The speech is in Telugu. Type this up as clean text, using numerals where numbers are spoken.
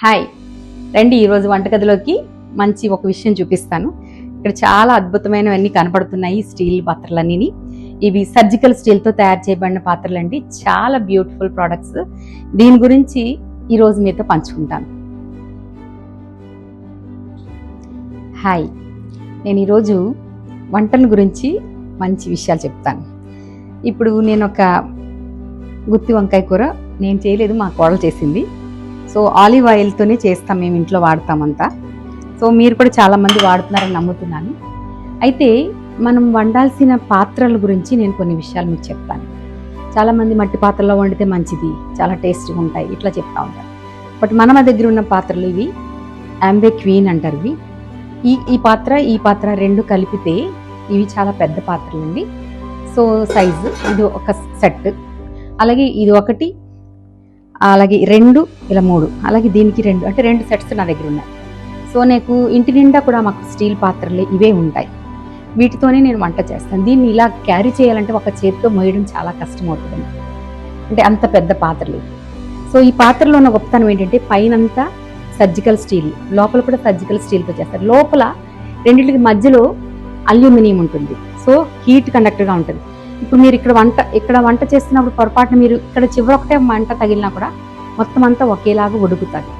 హాయ్ రండి, ఈరోజు వంటగదిలోకి మంచి ఒక విషయం చూపిస్తాను. ఇక్కడ చాలా అద్భుతమైనవన్నీ కనపడుతున్నాయి. స్టీల్ పాత్రలన్నీ ఇవి సర్జికల్ స్టీల్తో తయారు చేయబడిన పాత్రలండి. చాలా బ్యూటిఫుల్ ప్రోడక్ట్స్. దీని గురించి ఈరోజు మీతో పంచుకుంటాను. హాయ్, నేను ఈరోజు వంటల గురించి మంచి విషయాలు చెప్తాను. ఇప్పుడు నేను ఒక గుత్తి వంకాయ కూర నేను చేయలేదు, మా కోడలు చేసింది. సో ఆలివ్ ఆయిల్తోనే చేస్తాం, మేము ఇంట్లో వాడతామంతా. సో మీరు కూడా చాలామంది వాడుతున్నారని నమ్ముతున్నాను. అయితే మనం వండాల్సిన పాత్రల గురించి నేను కొన్ని విషయాలు మీకు చెప్తాను. చాలామంది మట్టి పాత్రలో వండితే మంచిది, చాలా టేస్ట్గా ఉంటాయి, ఇట్లా చెప్తా ఉంటారు. బట్ మన దగ్గర ఉన్న పాత్రలు ఇవి యాంబే క్వీన్ అంటారు. ఇవి ఈ పాత్ర రెండు కలిపితే ఇవి చాలా పెద్ద పాత్రలు అండి. సో సైజు ఇది ఒక సెట్, అలాగే ఇది ఒకటి, అలాగే 2, ఇలా 3, అలాగే దీనికి 2, అంటే 2 సెట్స్ నా దగ్గర ఉన్నాయి. సో నాకు ఇంటి నిండా కూడా మాకు స్టీల్ పాత్రలు ఇవే ఉంటాయి. వీటితోనే నేను వంట చేస్తాను. దీన్ని ఇలా క్యారీ చేయాలంటే ఒక చేతితో మోయడం చాలా కష్టం అవుతుంది, అంటే అంత పెద్ద పాత్రలు. సో ఈ పాత్రలో ఉన్న గొప్పతనం ఏంటంటే పైనంతా సర్జికల్ స్టీల్, లోపల కూడా సర్జికల్ స్టీల్తో చేస్తారు. లోపల రెండింటికి మధ్యలో అల్యూమినియం ఉంటుంది. సో హీట్ కండక్టర్గా ఉంటుంది. ఇప్పుడు మీరు ఇక్కడ వంట చేస్తున్నప్పుడు పొరపాటున మీరు ఇక్కడ చివరొకటే మంట తగిలినా కూడా మొత్తం అంతా ఒకేలాగా ఉడుకుతుంది.